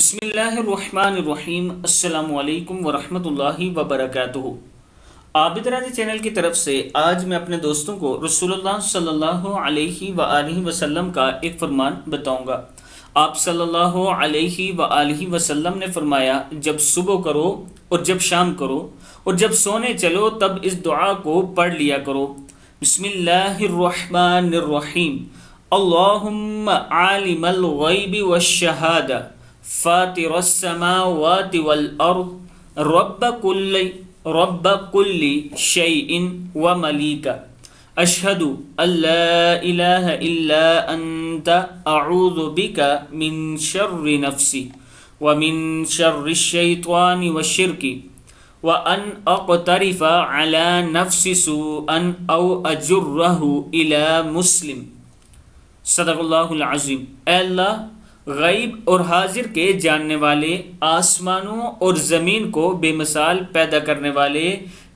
بسم اللہ الرحمن الرحیم۔ السلام علیکم ورحمۃ اللہ وبرکاتہ۔ عابد راضی چینل کی طرف سے آج میں اپنے دوستوں کو رسول اللہ صلی اللہ علیہ وآلہ وسلم کا ایک فرمان بتاؤں گا۔ آپ صلی اللہ علیہ وآلہ وسلم نے فرمایا، جب صبح کرو اور جب شام کرو اور جب سونے چلو تب اس دعا کو پڑھ لیا کرو۔ بسم اللہ الرحمن الرحیم۔ اللہم عالم الغیب والشہادہ فاطر السماوات والارض رب كل شيء ومليكه اشهد ان لا اله الا انت اعوذ بك من شر نفسي ومن شر الشيطان والشرك وان اقترف على نفسي سوءا او اجره الى مسلم۔ صدق اللہ العظیم۔ اے اللہ، غیب اور حاضر کے جاننے والے، آسمانوں اور زمین کو بے مثال پیدا کرنے والے،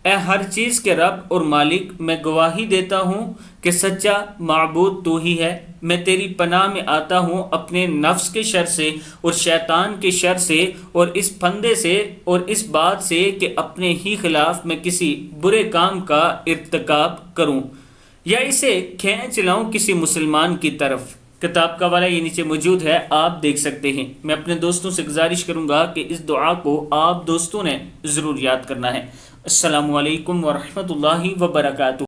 اے ہر چیز کے رب اور مالک، میں گواہی دیتا ہوں کہ سچا معبود تو ہی ہے۔ میں تیری پناہ میں آتا ہوں اپنے نفس کے شر سے اور شیطان کے شر سے اور اس پھندے سے اور اس بات سے کہ اپنے ہی خلاف میں کسی برے کام کا ارتکاب کروں یا اسے کھینچ لاؤں کسی مسلمان کی طرف۔ کتاب کا حوالہ یہ نیچے موجود ہے، آپ دیکھ سکتے ہیں۔ میں اپنے دوستوں سے گزارش کروں گا کہ اس دعا کو آپ دوستوں نے ضرور یاد کرنا ہے۔ السلام علیکم ورحمۃ اللہ وبرکاتہ۔